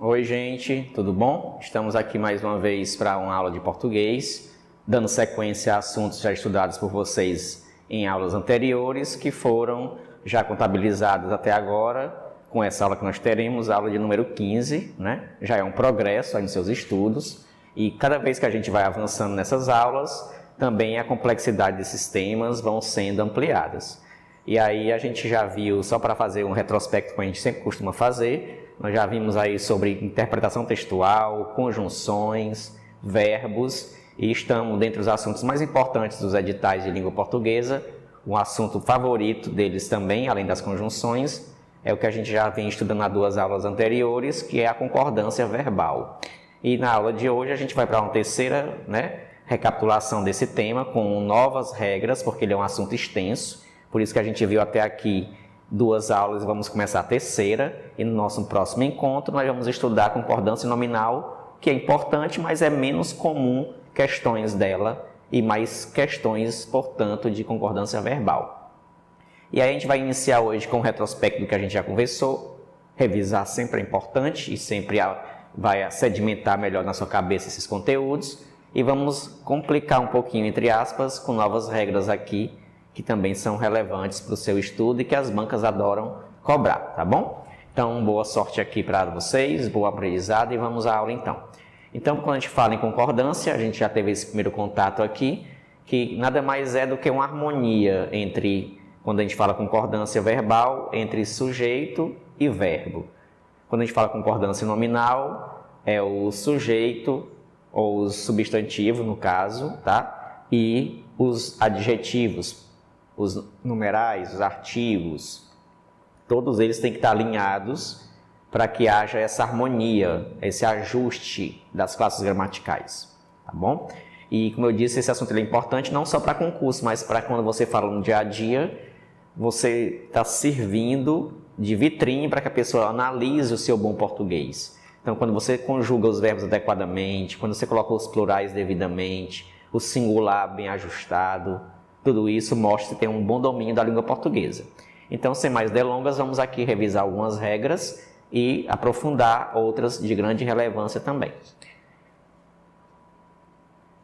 Oi, gente, tudo bom? Estamos aqui mais uma vez para uma aula de português, dando sequência a assuntos já estudados por vocês em aulas anteriores, que foram já contabilizados até agora, com essa aula que nós teremos, a aula de número 15, né? Já é um progresso aí nos seus estudos, e cada vez que a gente vai avançando nessas aulas, também a complexidade desses temas vão sendo ampliadas. E aí a gente já viu, só para fazer um retrospecto que a gente sempre costuma fazer, nós já vimos aí sobre interpretação textual, conjunções, verbos, e estamos dentre os assuntos mais importantes dos editais de língua portuguesa. Um assunto favorito deles também, além das conjunções, é o que a gente já vem estudando nas duas aulas anteriores, que é a concordância verbal. E na aula de hoje a gente vai para uma terceira, recapitulação desse tema, com novas regras, porque ele é um assunto extenso. Por isso que a gente viu até aqui 2 aulas e vamos começar a terceira. E no nosso próximo encontro nós vamos estudar a concordância nominal, que é importante, mas é menos comum questões dela e mais questões, portanto, de concordância verbal. E aí a gente vai iniciar hoje com um retrospecto do que a gente já conversou. Revisar sempre é importante e sempre vai sedimentar melhor na sua cabeça esses conteúdos. E vamos complicar um pouquinho, entre aspas, com novas regras aqui, que também são relevantes para o seu estudo e que as bancas adoram cobrar, tá bom? Então, boa sorte aqui para vocês, boa aprendizado e vamos à aula então. Então, quando a gente fala em concordância, a gente já teve esse primeiro contato aqui, que nada mais é do que uma harmonia entre, quando a gente fala concordância verbal, entre sujeito e verbo. Quando a gente fala concordância nominal, é o sujeito, ou os substantivos, no caso, tá? E os adjetivos, os numerais, os artigos, todos eles têm que estar alinhados para que haja essa harmonia, esse ajuste das classes gramaticais, tá bom? E como eu disse, esse assunto é importante não só para concurso, mas para quando você fala no dia a dia, você está servindo de vitrine para que a pessoa analise o seu bom português. Então, quando você conjuga os verbos adequadamente, quando você coloca os plurais devidamente, o singular bem ajustado, tudo isso mostra que tem um bom domínio da língua portuguesa. Então, sem mais delongas, vamos aqui revisar algumas regras e aprofundar outras de grande relevância também.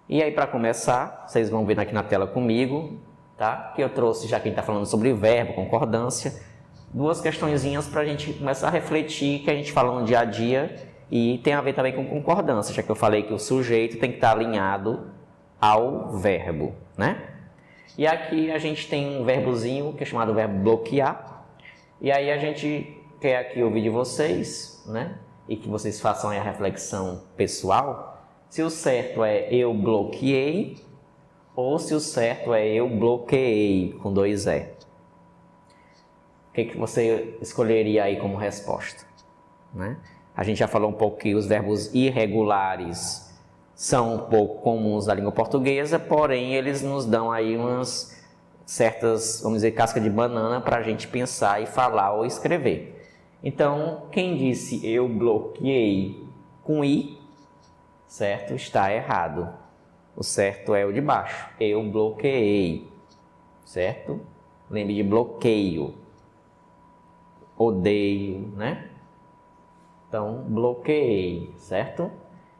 E aí, para começar, vocês vão ver aqui na tela comigo, tá? Que eu trouxe, já que a gente está falando sobre verbo, concordância, 2 questõezinhas para a gente começar a refletir, que a gente fala no dia a dia e tem a ver também com concordância, já que eu falei que o sujeito tem que estar alinhado ao verbo, né? E aqui a gente tem um verbozinho que é chamado verbo bloquear. E aí a gente quer aqui ouvir de vocês, né? E que vocês façam aí a reflexão pessoal, se o certo é eu bloqueei ou se o certo é eu bloqueei com 2 E. O que você escolheria aí como resposta, né? A gente já falou um pouco que os verbos irregulares são um pouco comuns na língua portuguesa, porém eles nos dão aí umas certas, vamos dizer, casca de banana para a gente pensar e falar ou escrever. Então, quem disse eu bloqueei com I, certo? Está errado. O certo é o de baixo. Eu bloqueei, certo? Lembre de bloqueio. Odeio, né? Então, bloqueei, certo?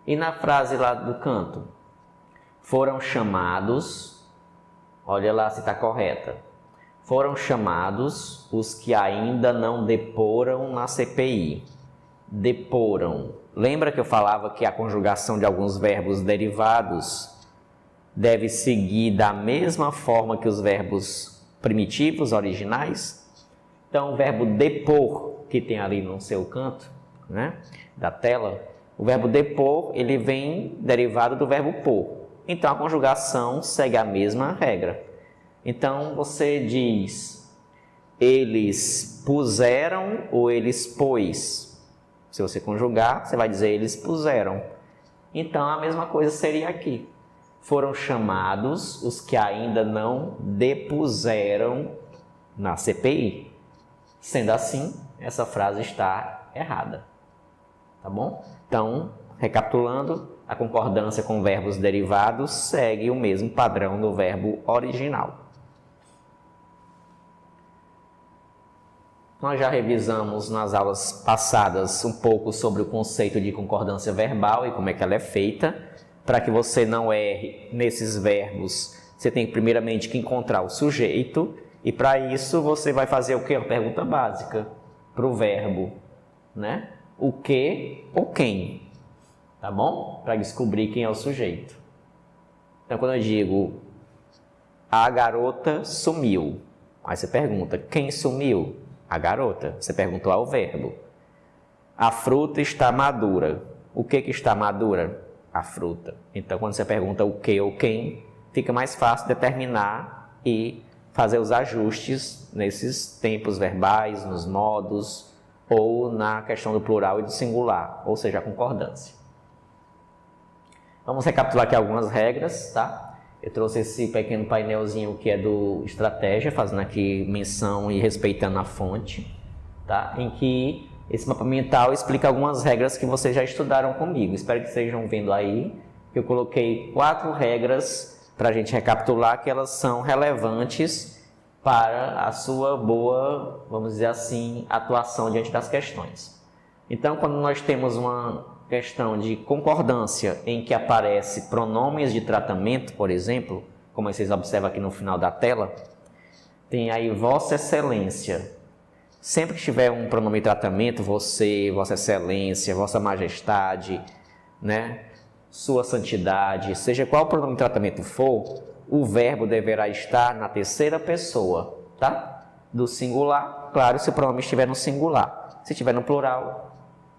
E na frase lá do canto, foram chamados, olha lá se está correta, foram chamados os que ainda não deporam na CPI. Deporam. Lembra que eu falava que a conjugação de alguns verbos derivados deve seguir da mesma forma que os verbos primitivos, originais? Então, o verbo depor, que tem ali no seu canto, né, da tela, o verbo depor, ele vem derivado do verbo pôr. Então, a conjugação segue a mesma regra. Então, você diz, eles puseram ou eles pôs. Se você conjugar, você vai dizer, eles puseram. Então, a mesma coisa seria aqui. Foram chamados os que ainda não depuseram na CPI. Sendo assim, essa frase está errada. Tá bom? Então, recapitulando, a concordância com verbos derivados segue o mesmo padrão do verbo original. Nós já revisamos nas aulas passadas um pouco sobre o conceito de concordância verbal e como é que ela é feita. Para que você não erre nesses verbos, você tem primeiramente que encontrar o sujeito. E para isso você vai fazer o quê? Uma pergunta básica para o verbo, né? O que ou quem, tá bom? Para descobrir quem é o sujeito. Então, quando eu digo a garota sumiu, aí você pergunta, quem sumiu? A garota. Você perguntou ao verbo. A fruta está madura. O que está madura? A fruta. Então, quando você pergunta o que ou quem, fica mais fácil determinar e fazer os ajustes nesses tempos verbais, nos modos, ou na questão do plural e do singular, ou seja, a concordância. Vamos recapitular aqui algumas regras, tá? Eu trouxe esse pequeno painelzinho que é do Estratégia, fazendo aqui menção e respeitando a fonte, tá? Em que esse mapa mental explica algumas regras que vocês já estudaram comigo. Espero que estejam vendo aí, que eu coloquei 4 regras para a gente recapitular, que elas são relevantes para a sua boa, vamos dizer assim, atuação diante das questões. Então, quando nós temos uma questão de concordância em que aparece pronomes de tratamento, por exemplo, como vocês observam aqui no final da tela, tem aí Vossa Excelência. Sempre que tiver um pronome de tratamento, você, Vossa Excelência, Vossa Majestade, né? Sua Santidade, seja qual pronome de tratamento for, o verbo deverá estar na terceira pessoa, tá? Do singular, claro, se o pronome estiver no singular. Se estiver no plural,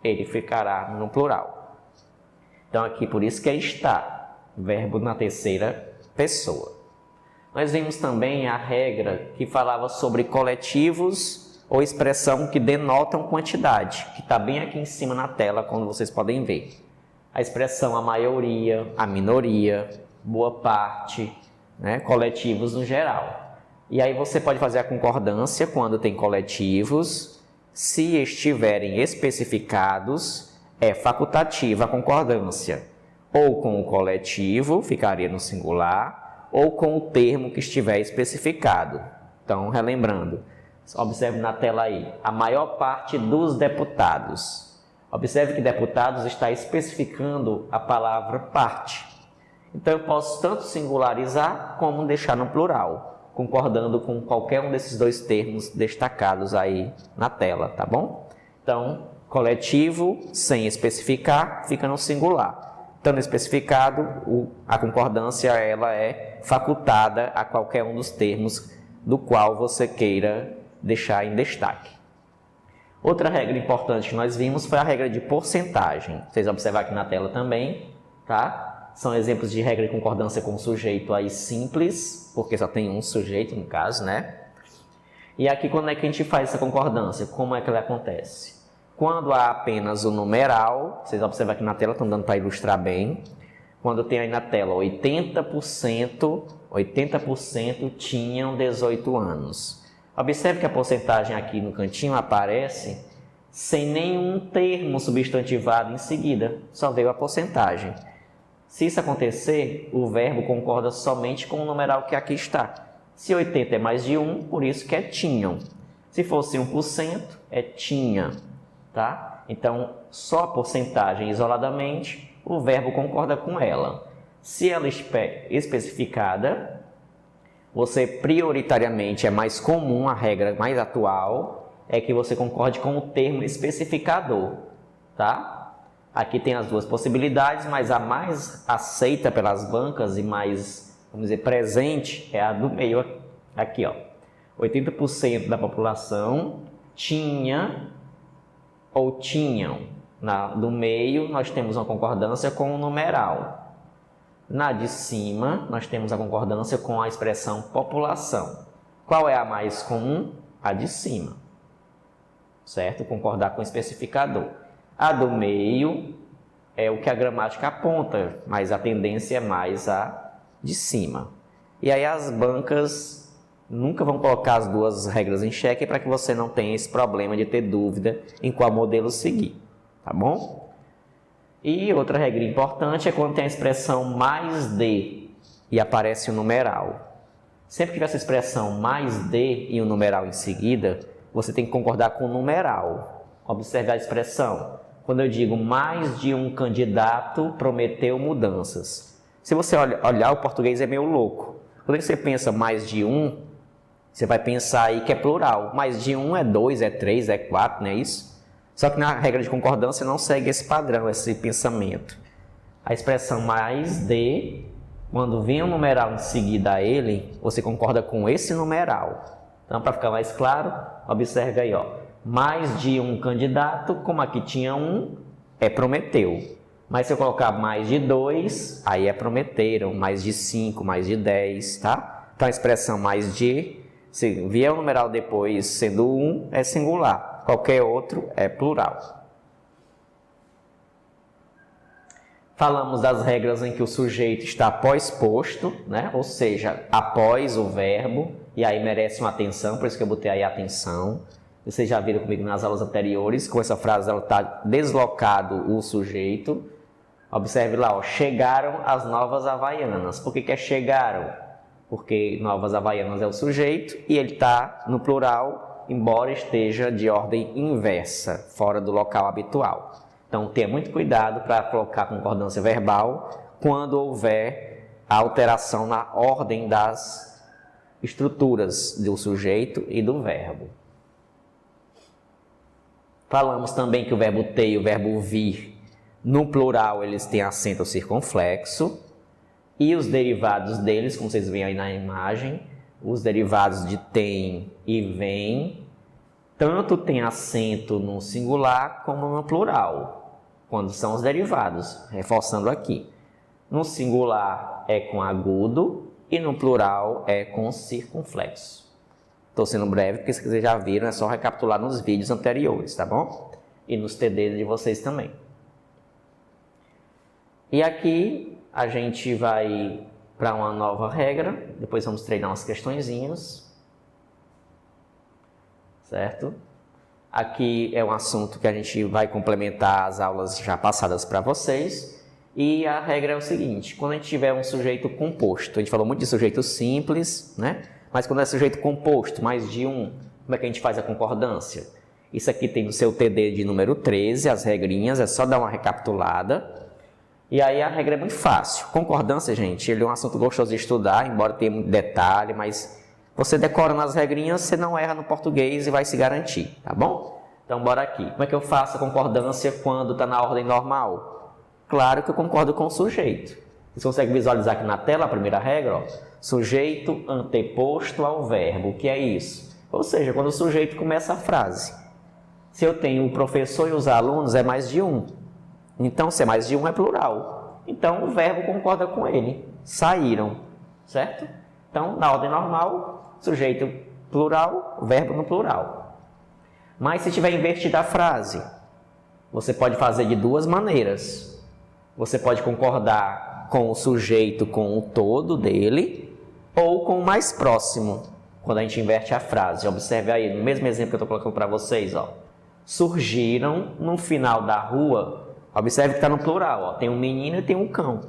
ele ficará no plural. Então aqui por isso que é estar, verbo na terceira pessoa. Nós vimos também a regra que falava sobre coletivos ou expressão que denotam quantidade, que está bem aqui em cima na tela, como vocês podem ver. A expressão a maioria, a minoria, boa parte, né? Coletivos no geral. E aí você pode fazer a concordância quando tem coletivos. Se estiverem especificados, é facultativa a concordância. Ou com o coletivo, ficaria no singular, ou com o termo que estiver especificado. Então, relembrando, observe na tela aí, a maior parte dos deputados. Observe que deputados está especificando a palavra parte. Então, eu posso tanto singularizar como deixar no plural, concordando com qualquer um desses dois termos destacados aí na tela, tá bom? Então, coletivo, sem especificar, fica no singular. Estando especificado, a concordância ela é facultada a qualquer um dos termos do qual você queira deixar em destaque. Outra regra importante que nós vimos foi a regra de porcentagem. Vocês observam aqui na tela também, tá? São exemplos de regra de concordância com sujeito aí simples, porque só tem um sujeito no caso, né? E aqui quando é que a gente faz essa concordância? Como é que ela acontece? Quando há apenas o numeral, vocês observam aqui na tela, estão dando para ilustrar bem. Quando tem aí na tela 80% tinham 18 anos. Observe que a porcentagem aqui no cantinho aparece sem nenhum termo substantivado em seguida, só veio a porcentagem. Se isso acontecer, o verbo concorda somente com o numeral que aqui está. Se 80 é mais de 1, por isso que é tinham. Se fosse 1%, é tinha, tá? Então, só a porcentagem isoladamente, o verbo concorda com ela. Se ela é especificada, você prioritariamente, é mais comum, a regra mais atual, é que você concorde com o termo especificador, tá? Aqui tem as duas possibilidades, mas a mais aceita pelas bancas e mais, vamos dizer, presente é a do meio aqui, ó. 80% da população tinha ou tinham. No meio, nós temos uma concordância com o numeral. Na de cima, nós temos a concordância com a expressão população. Qual é a mais comum? A de cima, certo? Concordar com o especificador. A do meio é o que a gramática aponta, mas a tendência é mais a de cima. E aí as bancas nunca vão colocar as duas regras em xeque para que você não tenha esse problema de ter dúvida em qual modelo seguir, tá bom? E outra regra importante é quando tem a expressão mais de e aparece o numeral. Sempre que tiver essa expressão mais de e o numeral em seguida, você tem que concordar com o numeral. Observe a expressão. Quando eu digo mais de um candidato prometeu mudanças. Se você olhar, o português é meio louco. Quando você pensa mais de um, você vai pensar aí que é plural. Mais de um é 2, é 3, é 4, não é isso? Só que na regra de concordância não segue esse padrão, esse pensamento. A expressão mais de, quando vem um numeral em seguida a ele, você concorda com esse numeral. Então, para ficar mais claro, observe aí, ó. Mais de um candidato, como aqui tinha um, é prometeu. Mas se eu colocar mais de 2, aí é prometeram. Mais de 5, mais de 10, tá? Então, a expressão mais de, se vier o numeral depois sendo um, é singular. Qualquer outro é plural. Falamos das regras em que o sujeito está pós-posto, né? Ou seja, após o verbo, e aí merece uma atenção, por isso que eu botei aí atenção. Vocês já viram comigo nas aulas anteriores, com essa frase ela está deslocado o sujeito. Observe lá, ó, chegaram as Novas Havaianas. Por que é chegaram? Porque Novas Havaianas é o sujeito e ele está no plural, embora esteja de ordem inversa, fora do local habitual. Então, tenha muito cuidado para colocar concordância verbal quando houver alteração na ordem das estruturas do sujeito e do verbo. Falamos também que o verbo ter e o verbo vir, no plural, eles têm acento circunflexo. E os derivados deles, como vocês veem aí na imagem, os derivados de tem e vem, tanto tem acento no singular como no plural, quando são os derivados, reforçando aqui. No singular é com agudo e no plural é com circunflexo. Estou sendo breve porque se vocês já viram, é só recapitular nos vídeos anteriores, tá bom? E nos TDs de vocês também. E aqui a gente vai para uma nova regra, depois vamos treinar umas questõezinhas, certo? Aqui é um assunto que a gente vai complementar as aulas já passadas para vocês. E a regra é o seguinte, quando a gente tiver um sujeito composto, a gente falou muito de sujeito simples, né? Mas quando é sujeito composto, mais de um, como é que a gente faz a concordância? Isso aqui tem no seu TD de número 13, as regrinhas, é só dar uma recapitulada. E aí a regra é muito fácil. Concordância, gente, ele é um assunto gostoso de estudar, embora tenha muito detalhe, mas você decorando as regrinhas, você não erra no português e vai se garantir, tá bom? Então, bora aqui. Como é que eu faço a concordância quando está na ordem normal? Claro que eu concordo com o sujeito. Você consegue visualizar aqui na tela a primeira regra? Ó. Sujeito anteposto ao verbo. O que é isso? Ou seja, quando o sujeito começa a frase. Se eu tenho o professor e os alunos, é mais de um. Então, se é mais de um, é plural. Então, o verbo concorda com ele. Saíram, certo? Então, na ordem normal, sujeito plural, verbo no plural. Mas se tiver invertida a frase, você pode fazer de duas maneiras. Você pode concordar com o sujeito com o todo dele ou com o mais próximo, quando a gente inverte a frase. Observe aí, no mesmo exemplo que eu estou colocando para vocês. Ó. Surgiram no final da rua. Observe que está no plural, ó. Tem um menino e tem um cão,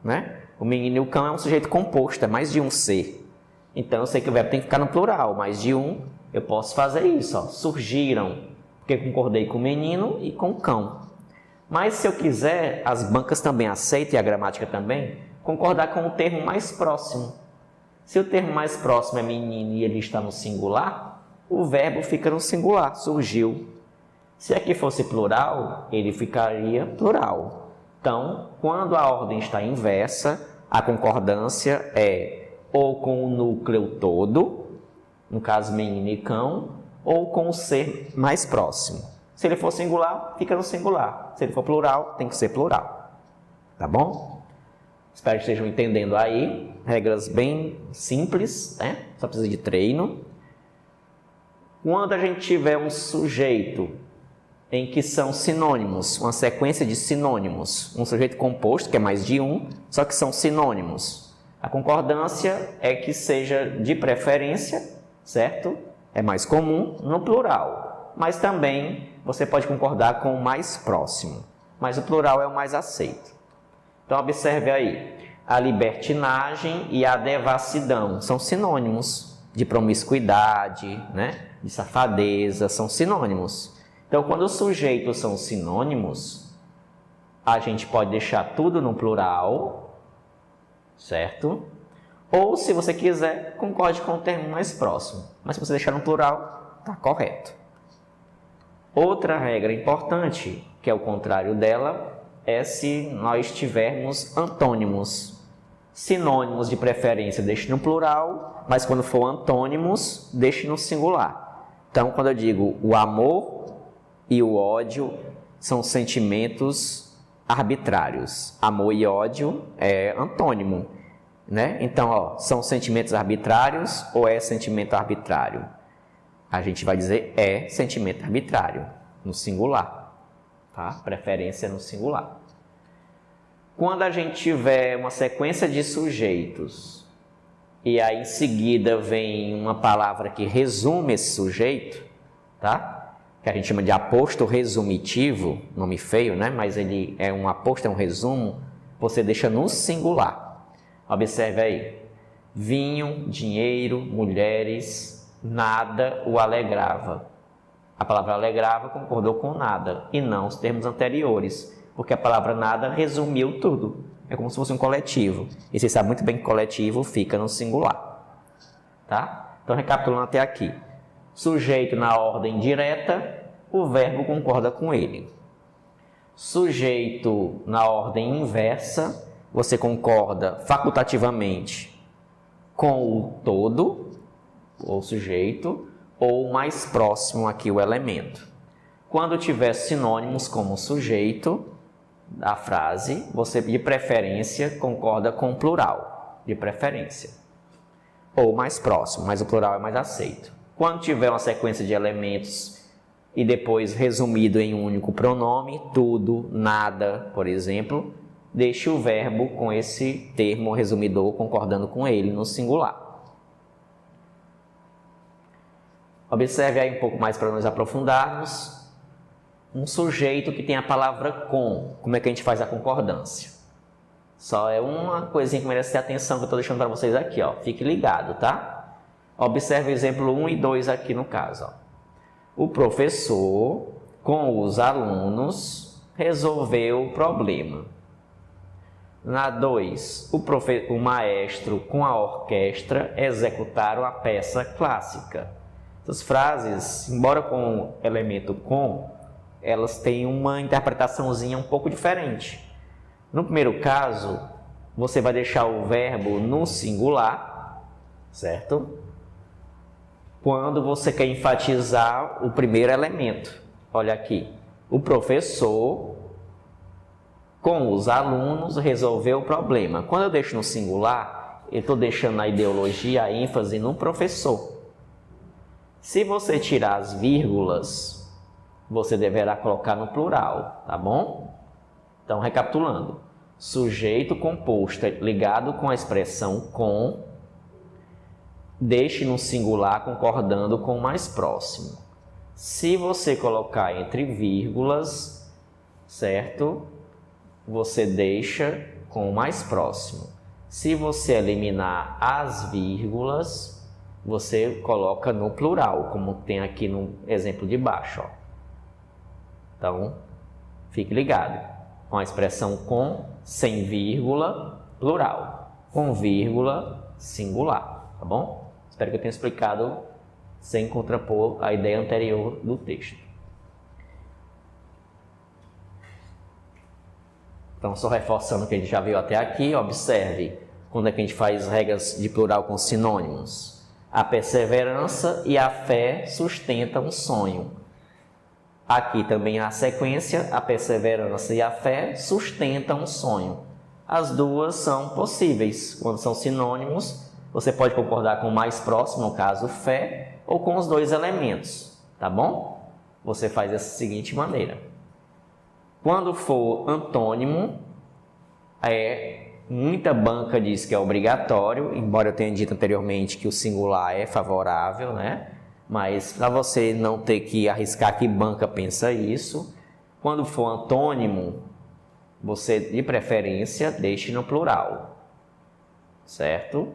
né? O menino e o cão é um sujeito composto, é mais de um ser. Então, eu sei que o verbo tem que ficar no plural, mais de um, eu posso fazer isso, ó. Surgiram, porque concordei com o menino e com o cão. Mas, se eu quiser, as bancas também aceitam, e a gramática também, concordar com o termo mais próximo. Se o termo mais próximo é menino e ele está no singular, o verbo fica no singular, surgiu. Se aqui fosse plural, ele ficaria plural. Então, quando a ordem está inversa, a concordância é ou com o núcleo todo, no caso menino e cão, ou com o ser mais próximo. Se ele for singular, fica no singular. Se ele for plural, tem que ser plural. Tá bom? Espero que estejam entendendo aí. Regras bem simples, né? Só precisa de treino. Quando a gente tiver um sujeito em que são sinônimos, uma sequência de sinônimos, um sujeito composto, que é mais de um, só que são sinônimos. A concordância é que seja de preferência, certo? É mais comum no plural, mas também você pode concordar com o mais próximo, mas o plural é o mais aceito. Então, observe aí, a libertinagem e a devassidão são sinônimos, de promiscuidade, né? De safadeza, são sinônimos. Então, quando os sujeitos são sinônimos, a gente pode deixar tudo no plural, certo? Ou, se você quiser, concorde com o termo mais próximo. Mas se você deixar no plural, está correto. Outra regra importante, que é o contrário dela, é se nós tivermos antônimos. Sinônimos, de preferência, deixe no plural, mas quando for antônimos, deixe no singular. Então, quando eu digo o amor e o ódio são sentimentos arbitrários. Amor e ódio é antônimo, né? Então, são sentimentos arbitrários ou é sentimento arbitrário? A gente vai dizer é sentimento arbitrário, no singular, tá? Preferência no singular. Quando a gente tiver uma sequência de sujeitos e aí em seguida vem uma palavra que resume esse sujeito, tá? Que a gente chama de aposto resumitivo, nome feio, né? Mas ele é um aposto, é um resumo, você deixa no singular. Observe aí. Vinho, dinheiro, mulheres, nada o alegrava. A palavra alegrava concordou com nada e não os termos anteriores, porque a palavra nada resumiu tudo. É como se fosse um coletivo. E você sabe muito bem que coletivo fica no singular. Tá? Então, recapitulando até aqui. Sujeito na ordem direta, o verbo concorda com ele. Sujeito na ordem inversa, você concorda facultativamente com o todo, ou sujeito, ou mais próximo aqui o elemento. Quando tiver sinônimos como sujeito da frase, você de preferência concorda com o plural, de preferência. Ou mais próximo, mas o plural é mais aceito. Quando tiver uma sequência de elementos e depois resumido em um único pronome, tudo, nada, por exemplo, deixe o verbo com esse termo resumidor concordando com ele no singular. Observe aí um pouco mais para nós aprofundarmos. Um sujeito que tem a palavra com, como é que a gente faz a concordância? Só é uma coisinha que merece ter atenção que eu estou deixando para vocês aqui, ó. Fique ligado, tá? Observe o exemplo 1 e 2 aqui no caso. Ó. O professor, com os alunos, resolveu o problema. Na 2, o maestro, com a orquestra, executaram a peça clássica. Essas frases, embora com o elemento com, elas têm uma interpretaçãozinha um pouco diferente. No primeiro caso, você vai deixar o verbo no singular, certo? Quando você quer enfatizar o primeiro elemento. Olha aqui, o professor, com os alunos, resolveu o problema. Quando eu deixo no singular, eu estou deixando a ideologia, a ênfase no professor. Se você tirar as vírgulas, você deverá colocar no plural, tá bom? Então, recapitulando. Sujeito composto ligado com a expressão com, deixe no singular concordando com o mais próximo. Se você colocar entre vírgulas, certo? Você deixa com o mais próximo. Se você eliminar as vírgulas, você coloca no plural, como tem aqui no exemplo de baixo. Ó. Então, fique ligado. Com a expressão com, sem vírgula, plural. Com vírgula, singular. Tá bom? Espero que eu tenha explicado sem contrapor a ideia anterior do texto. Então, só reforçando o que a gente já viu até aqui, observe quando é que a gente faz regras de plural com sinônimos. A perseverança e a fé sustentam um sonho. Aqui também a sequência, a perseverança e a fé sustentam um sonho. As duas são possíveis. Quando são sinônimos, você pode concordar com o mais próximo, no caso fé, ou com os dois elementos, tá bom? Você faz dessa seguinte maneira. Quando for antônimo, muita banca diz que é obrigatório, embora eu tenha dito anteriormente que o singular é favorável, né? Mas para você não ter que arriscar que banca pensa isso, quando for antônimo, você de preferência deixe no plural, certo?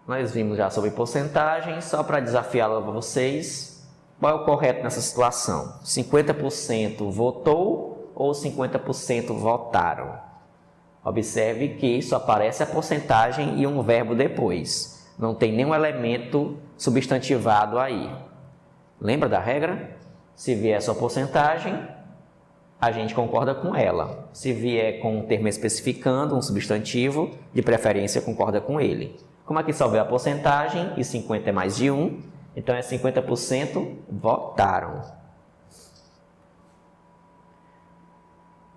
Nós vimos já sobre porcentagem, só para desafiá-la para vocês. Qual é o correto nessa situação? 50% votou ou 50% votaram? Observe que só aparece a porcentagem e um verbo depois. Não tem nenhum elemento substantivado aí. Lembra da regra? Se vier só porcentagem, a gente concorda com ela. Se vier com um termo especificando, um substantivo, de preferência concorda com ele. Como aqui só veio a porcentagem e 50 é mais de 1, então é 50% votaram.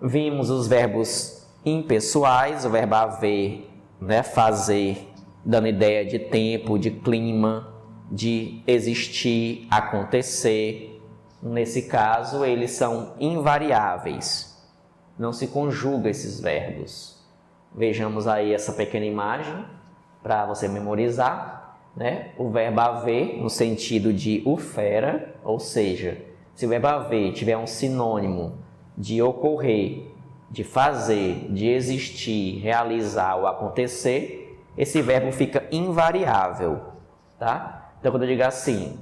Vimos os verbos impessoais, o verbo haver, né, fazer, dando ideia de tempo, de clima, de existir, acontecer. Nesse caso, eles são invariáveis. Não se conjuga esses verbos. Vejamos aí essa pequena imagem para você memorizar, né? O verbo haver no sentido de ufera, ou seja, se o verbo haver tiver um sinônimo de ocorrer, de fazer, de existir, realizar ou acontecer, esse verbo fica invariável, tá? Então, quando eu digo assim,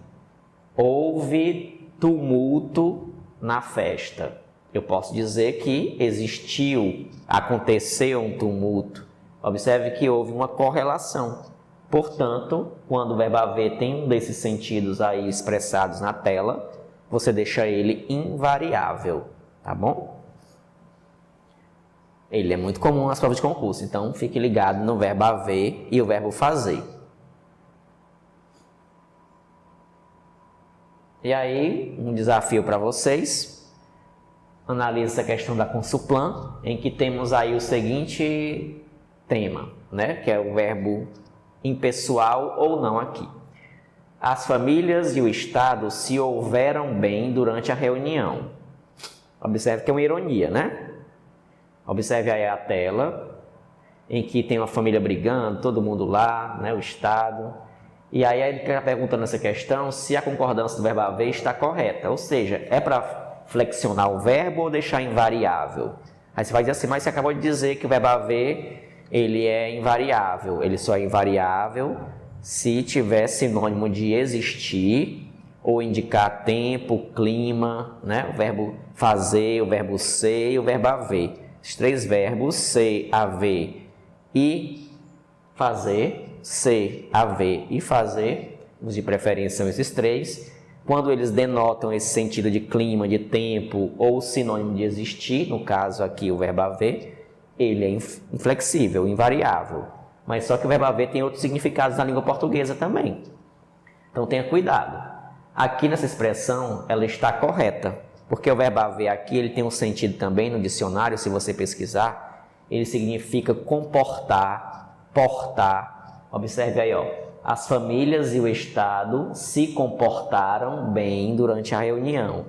houve tumulto na festa, eu posso dizer que existiu, aconteceu um tumulto. Observe que houve uma correlação. Portanto, quando o verbo haver tem um desses sentidos aí expressados na tela, você deixa ele invariável, tá bom? Ele é muito comum nas provas de concurso, então fique ligado no verbo haver e o verbo fazer. E aí, um desafio para vocês. Analise essa questão da Consuplan, em que temos aí o seguinte tema, né? Que é o verbo impessoal ou não aqui. As famílias e o Estado se houveram bem durante a reunião. Observe que é uma ironia, né? Observe aí a tela, em que tem uma família brigando, todo mundo lá, né? O Estado. E aí ele está perguntando essa questão se a concordância do verbo haver está correta. Ou seja, é para flexionar o verbo ou deixar invariável? Aí você vai dizer assim, mas você acabou de dizer que o verbo haver ele é invariável. Ele só é invariável se tiver sinônimo de existir ou indicar tempo, clima, né? O verbo fazer, o verbo ser e o verbo haver. Os três verbos, ser, haver e fazer, ser, haver e fazer, os de preferência são esses três. Quando eles denotam esse sentido de clima, de tempo ou sinônimo de existir, no caso aqui o verbo haver, ele é inflexível, invariável. Mas só que o verbo haver tem outros significados na língua portuguesa também. Então tenha cuidado. Aqui nessa expressão ela está correta, porque o verbo haver aqui ele tem um sentido também no dicionário, se você pesquisar, ele significa comportar, portar. Observe aí, ó. As famílias e o Estado se comportaram bem durante a reunião.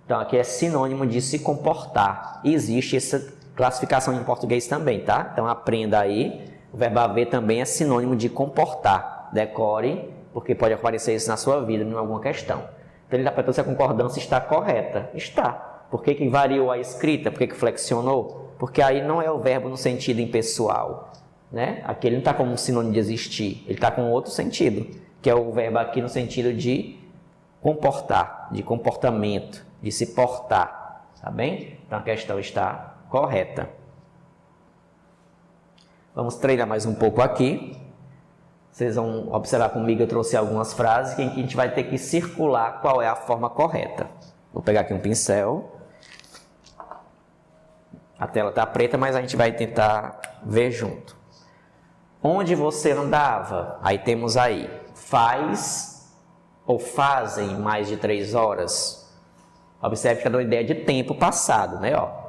Então aqui é sinônimo de se comportar. E existe essa classificação em português também, tá? Então aprenda aí, o verbo haver também é sinônimo de comportar. Decore, porque pode aparecer isso na sua vida, em alguma questão. Então ele está perguntando se a concordância está correta. Está. Por que variou a escrita? Por que flexionou? Porque aí não é o verbo no sentido impessoal, né? Aqui ele não está como um sinônimo de existir, ele está com outro sentido, que é o verbo aqui no sentido de comportar, de comportamento, de se portar, tá bem? Então a questão está correta. Vamos treinar mais um pouco aqui. Vocês vão observar comigo, eu trouxe algumas frases em que a gente vai ter que circular qual é a forma correta. Vou pegar aqui um pincel. A tela está preta, mas a gente vai tentar ver junto. Onde você andava? Aí temos aí, faz ou fazem mais de 3 horas. Observe que é uma ideia de tempo passado, né? Ó,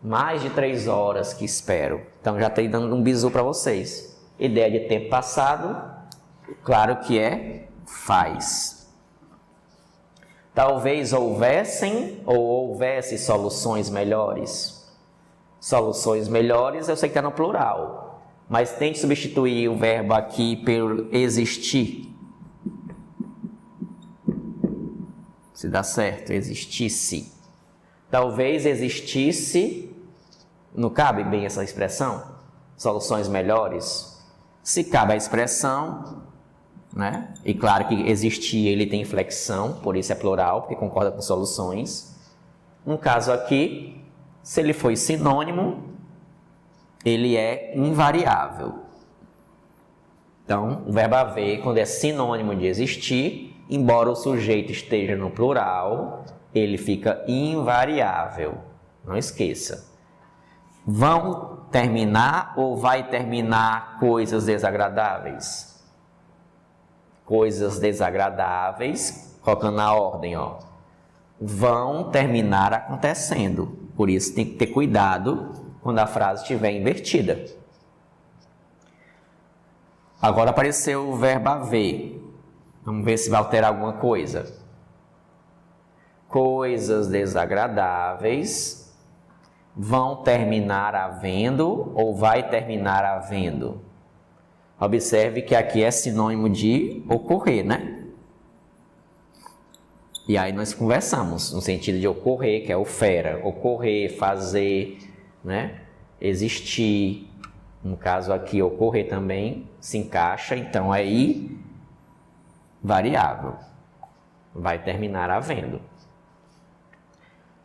mais de 3 horas que espero. Então já estou dando um bizu para vocês. Ideia de tempo passado, claro que é faz. Talvez houvessem ou houvesse soluções melhores. Soluções melhores eu sei que está no plural, mas tente substituir o verbo aqui pelo existir. Se dá certo, existisse. Talvez existisse, não cabe bem essa expressão? Soluções melhores. Se cabe a expressão, né? E claro que existir ele tem flexão, por isso é plural, porque concorda com soluções. No caso aqui, se ele foi sinônimo, ele é invariável. Então, o verbo haver, quando é sinônimo de existir, embora o sujeito esteja no plural, ele fica invariável. Não esqueça. Vão terminar ou vai terminar coisas desagradáveis? Coisas desagradáveis, colocando na ordem, ó. Vão terminar acontecendo. Por isso tem que ter cuidado quando a frase estiver invertida. Agora apareceu o verbo haver. Vamos ver se vai alterar alguma coisa. Coisas desagradáveis vão terminar havendo ou vai terminar havendo? Observe que aqui é sinônimo de ocorrer, né? E aí nós conversamos no sentido de ocorrer, que é o fera, ocorrer, fazer, né? Existir. No caso aqui, ocorrer também se encaixa, então aí variável. Vai terminar havendo.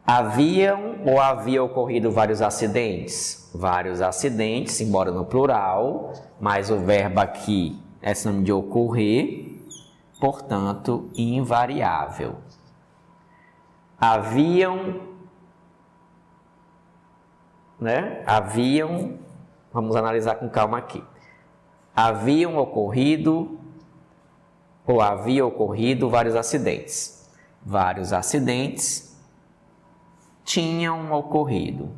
Haviam ou havia ocorrido vários acidentes? Vários acidentes, embora no plural, mas o verbo aqui é sinônimo de ocorrer, portanto, invariável. Haviam, né? Vamos analisar com calma aqui. Haviam ocorrido ou havia ocorrido vários acidentes. Vários acidentes tinham ocorrido.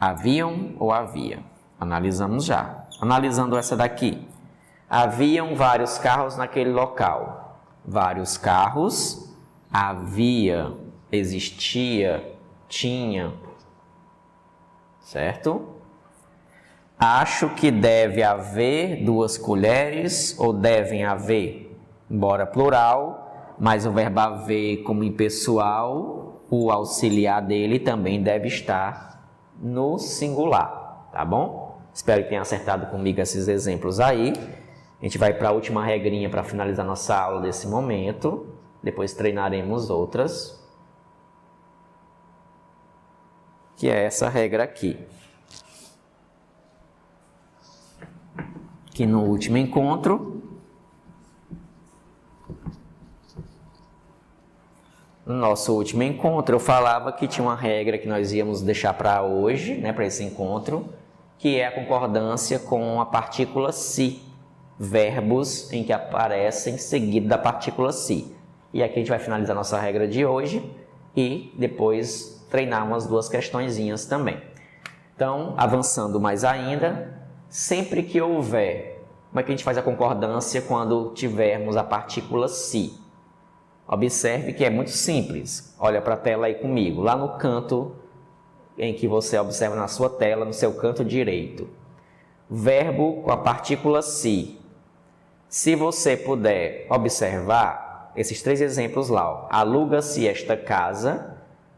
Haviam ou havia? Analisamos já. Analisando essa daqui. Haviam vários carros naquele local. Vários carros. Havia, existia, tinha. Certo? Acho que deve haver 2 colheres ou devem haver, embora plural, mas o verbo haver como impessoal, o auxiliar dele também deve estar no singular, tá bom? Espero que tenha acertado comigo esses exemplos aí. A gente vai para a última regrinha para finalizar nossa aula desse momento, depois treinaremos outras. Que é essa regra aqui. Que no último encontro, no nosso último encontro, eu falava que tinha uma regra que nós íamos deixar para hoje, né, para esse encontro, que é a concordância com a partícula se, verbos em que aparecem seguido da partícula se. E aqui a gente vai finalizar nossa regra de hoje e depois treinar umas 2 questõezinhas também. Então, avançando mais ainda, sempre que houver, como é que a gente faz a concordância quando tivermos a partícula se? Observe que é muito simples. Olha para a tela aí comigo, lá no canto em que você observa na sua tela, no seu canto direito. Verbo com a partícula se. Se você puder observar esses 3 exemplos lá, ó. Aluga-se esta casa,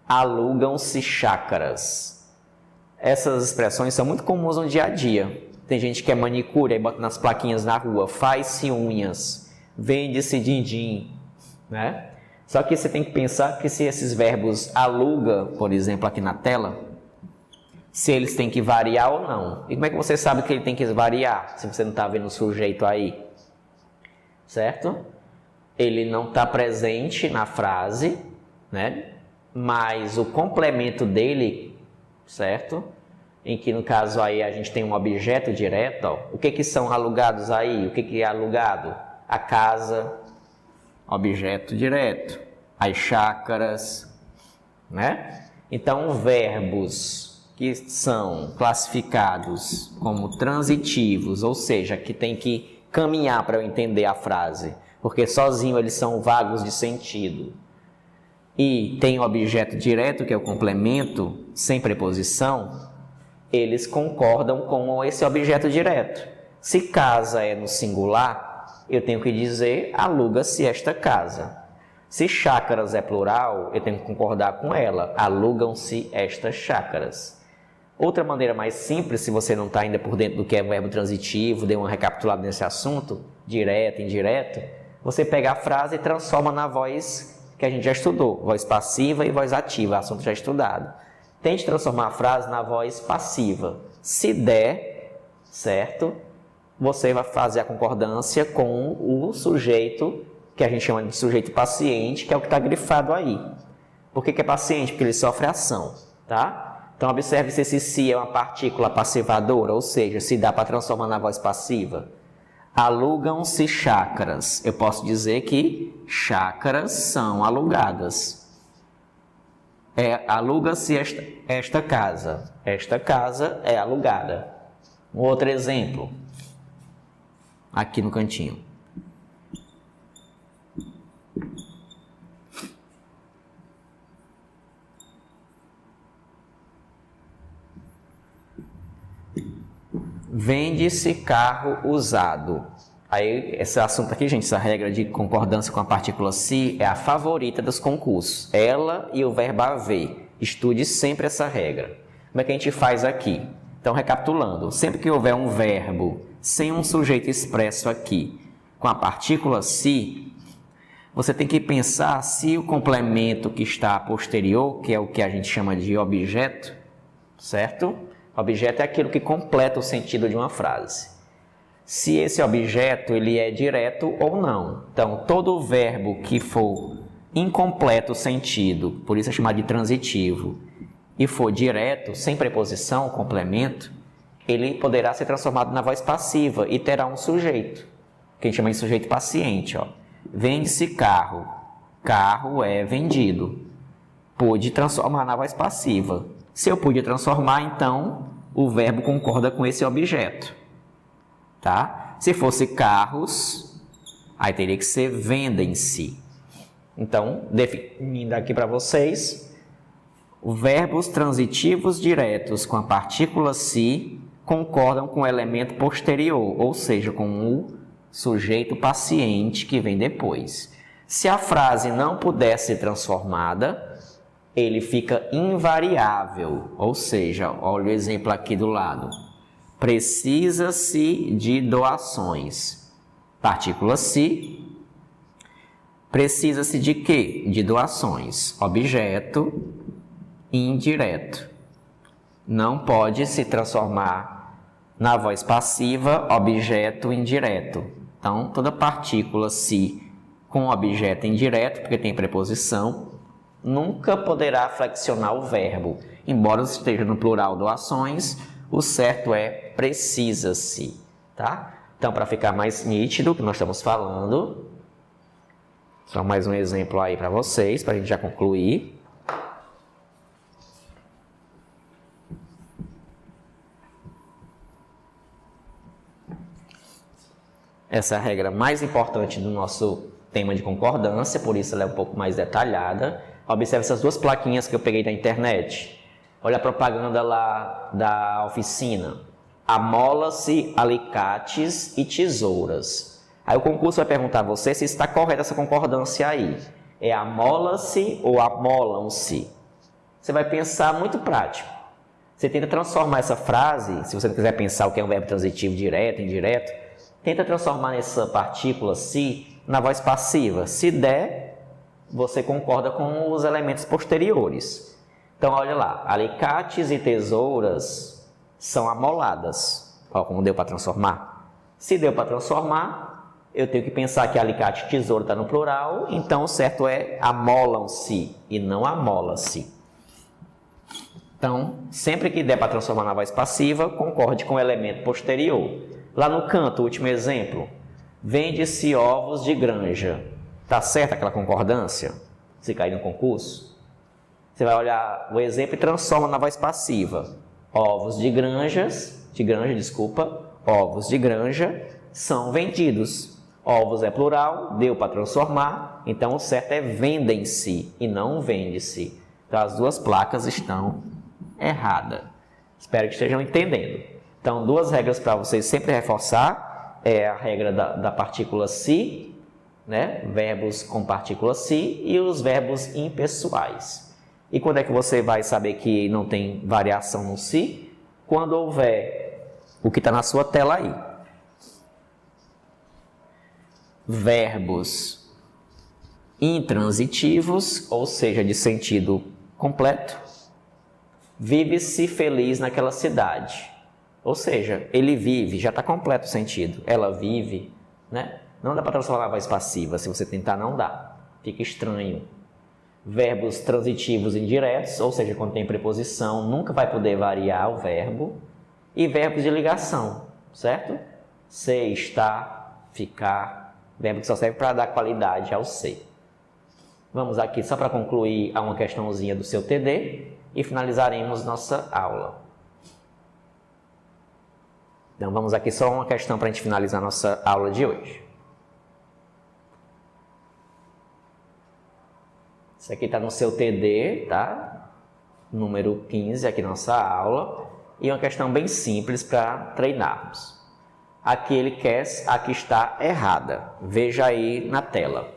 alugam-se chácaras. Essas expressões são muito comuns no dia a dia. Tem gente que é manicure, aí bota nas plaquinhas na rua, faz-se unhas, vende-se din-din, né? Só que você tem que pensar que se esses verbos aluga, por exemplo, aqui na tela, se eles têm que variar ou não. E como é que você sabe que ele tem que variar, se você não está vendo o sujeito aí? Certo? Ele não está presente na frase, né? Mas o complemento dele, certo? Em que no caso aí a gente tem um objeto direto, ó. O que são alugados aí? O que é alugado? A casa, objeto direto. As chácaras, né? Então, verbos que são classificados como transitivos, ou seja, que tem que caminhar para eu entender a frase, porque sozinho eles são vagos de sentido. E tem objeto direto, que é o complemento, sem preposição, eles concordam com esse objeto direto. Se casa é no singular, eu tenho que dizer aluga-se esta casa. Se chácaras é plural, eu tenho que concordar com ela, alugam-se estas chácaras. Outra maneira mais simples, se você não está ainda por dentro do que é verbo transitivo, dê uma recapitulada nesse assunto, direto, indireto, você pega a frase e transforma na voz que a gente já estudou, voz passiva e voz ativa, assunto já estudado. Tente transformar a frase na voz passiva. Se der, certo? Você vai fazer a concordância com o sujeito, que a gente chama de sujeito paciente, que é o que está grifado aí. Por que é paciente? Porque ele sofre ação, tá? Então, observe se esse se é uma partícula passivadora, ou seja, se dá para transformar na voz passiva. Alugam-se chácaras. Eu posso dizer que chácaras são alugadas. Aluga-se esta casa. Esta casa é alugada. Um outro exemplo. Aqui no cantinho. Vende-se carro usado. Aí, esse assunto aqui, gente, essa regra de concordância com a partícula se é a favorita dos concursos. Ela e o verbo haver. Estude sempre essa regra. Como é que a gente faz aqui? Então, recapitulando. Sempre que houver um verbo sem um sujeito expresso aqui, com a partícula se, você tem que pensar se o complemento que está posterior, que é o que a gente chama de objeto, certo? Objeto é aquilo que completa o sentido de uma frase. Se esse objeto ele é direto ou não. Então, todo verbo que for incompleto o sentido, por isso é chamado de transitivo, e for direto, sem preposição, complemento, ele poderá ser transformado na voz passiva e terá um sujeito, que a gente chama de sujeito paciente. Ó. Vende-se carro. Carro é vendido. Pude transformar na voz passiva. Se eu pude transformar, então, o verbo concorda com esse objeto. Tá? Se fosse carros, aí teria que ser vendem-se. Então, definindo aqui para vocês, verbos transitivos diretos com a partícula se concordam com o elemento posterior, ou seja, com o sujeito paciente que vem depois. Se a frase não puder ser transformada, ele fica invariável, ou seja, olha o exemplo aqui do lado. Precisa-se de doações. Partícula se. Precisa-se de quê? De doações. Objeto indireto. Não pode se transformar na voz passiva objeto indireto. Então, toda partícula se com objeto indireto, porque tem preposição, nunca poderá flexionar o verbo. Embora esteja no plural doações, o certo é precisa-se, tá? Então, para ficar mais nítido o que nós estamos falando, só mais um exemplo aí para vocês, para a gente já concluir. Essa é a regra mais importante do nosso tema de concordância, por isso ela é um pouco mais detalhada. Observe essas duas plaquinhas que eu peguei da internet. Olha a propaganda lá da oficina. Amola-se alicates e tesouras. Aí o concurso vai perguntar a você se está correta essa concordância aí. É amola-se ou amolam-se? Você vai pensar muito prático. Você tenta transformar essa frase, se você não quiser pensar o que é um verbo transitivo direto, indireto, tenta transformar essa partícula se na voz passiva. Se der, você concorda com os elementos posteriores. Então, olha lá, alicates e tesouras são amoladas. Olha como deu para transformar. Se deu para transformar, eu tenho que pensar que alicate e tesouro está no plural, então o certo é amolam-se e não amola-se. Então, sempre que der para transformar na voz passiva, concorde com o elemento posterior. Lá no canto, o último exemplo, vende-se ovos de granja. Está certa aquela concordância? Se cair no concurso? Você vai olhar o exemplo e transforma na voz passiva. Ovos de granja, ovos de granja são vendidos. Ovos é plural, deu para transformar, então o certo é vendem-se e não vende-se. Então as duas placas estão erradas. Espero que estejam entendendo. Então, duas regras para vocês sempre reforçar. É a regra da partícula se, né? Verbos com partícula se e os verbos impessoais. E quando é que você vai saber que não tem variação no se? quando houver o que está na sua tela aí. Verbos intransitivos, ou seja, de sentido completo. Vive-se feliz naquela cidade. Ou seja, ele vive, já está completo o sentido. Ela vive, né? Não dá para transformar a voz passiva, se você tentar não dá. Fica estranho. Verbos transitivos indiretos, ou seja, quando tem preposição, nunca vai poder variar o verbo. E verbos de ligação, certo? Ser, estar, ficar. Verbo que só serve para dar qualidade ao ser. Vamos aqui só para concluir a uma questãozinha do seu TD e finalizaremos nossa aula. Então vamos aqui só uma questão para a gente finalizar nossa aula de hoje. Isso aqui está no seu TD, tá? Número 15 aqui na nossa aula. E uma questão bem simples para treinarmos. Aqui ele quer, aqui está errada. Veja aí na tela.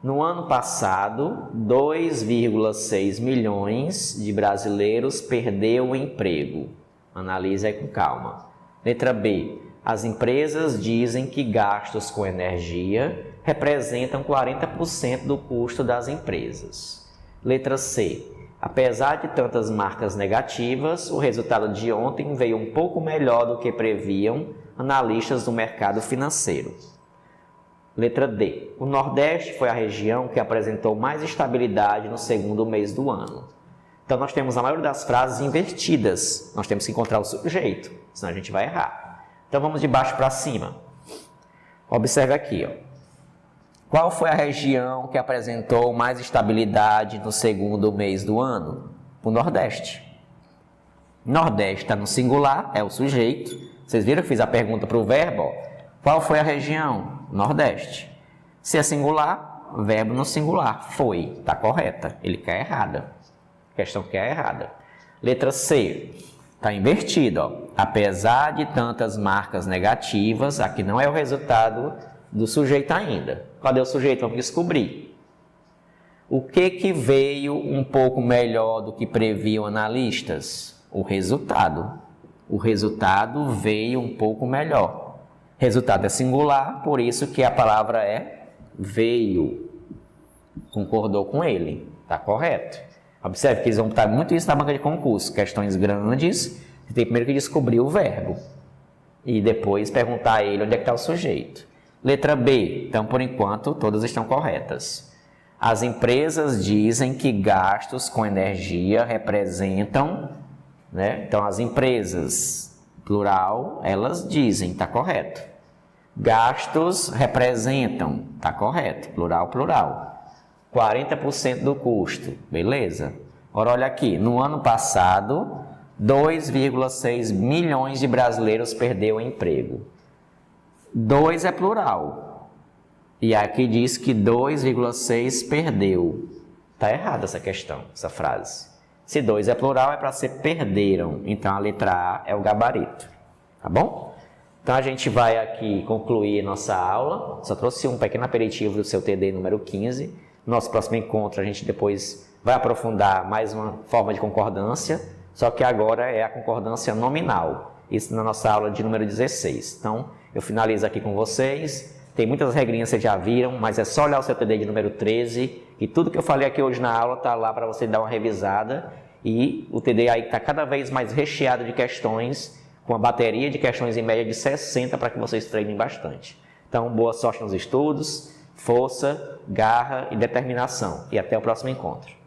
No ano passado, 2,6 milhões de brasileiros perdeu o emprego. Analise aí com calma. Letra B. As empresas dizem que gastos com energia representam 40% do custo das empresas. Letra C. Apesar de tantas marcas negativas, o resultado de ontem veio um pouco melhor do que previam analistas do mercado financeiro. Letra D. O Nordeste foi a região que apresentou mais estabilidade no segundo mês do ano. Então, nós temos a maioria das frases invertidas. Nós temos que encontrar o sujeito, senão a gente vai errar. Então, vamos de baixo para cima. Observe aqui, ó. Qual foi a região que apresentou mais estabilidade no segundo mês do ano? O Nordeste. Nordeste está no singular, é o sujeito. Vocês viram que fiz a pergunta para o verbo? Ó. Qual foi a região? Nordeste. Se é singular, verbo no singular. Foi. Está correta. Ele quer errada. Questão que é errada. Letra C. Está invertido. Ó. Apesar de tantas marcas negativas, aqui não é o resultado do sujeito ainda. Cadê o sujeito? Vamos descobrir. O que veio um pouco melhor do que previam analistas? O resultado. O resultado veio um pouco melhor. Resultado é singular, por isso que a palavra é veio. Concordou com ele. Está correto. Observe que eles vão botar muito isso na banca de concurso. Questões grandes, você tem primeiro que descobrir o verbo. E depois perguntar a ele onde é que está o sujeito. Letra B. Então, por enquanto, todas estão corretas. As empresas dizem que gastos com energia representam, né? Então, as empresas, plural, elas dizem, está correto. Gastos representam, está correto, plural, plural. 40% do custo, beleza. Agora, olha aqui, no ano passado, 2,6 milhões de brasileiros perdeu o emprego. 2 é plural. E aqui diz que 2,6 perdeu. Está errada essa questão, essa frase. Se 2 é plural, é para ser perderam. Então, a letra A é o gabarito. Tá bom? Então, a gente vai aqui concluir nossa aula. Só trouxe um pequeno aperitivo do seu TD número 15. Nosso próximo encontro, a gente depois vai aprofundar mais uma forma de concordância. Só que agora é a concordância nominal. Isso na nossa aula de número 16. Então, eu finalizo aqui com vocês. Tem muitas regrinhas que vocês já viram, mas é só olhar o seu TD de número 13. E tudo que eu falei aqui hoje na aula está lá para você dar uma revisada. E o TD aí está cada vez mais recheado de questões, com uma bateria de questões em média de 60 para que vocês treinem bastante. Então, boa sorte nos estudos, força, garra e determinação. E até o próximo encontro.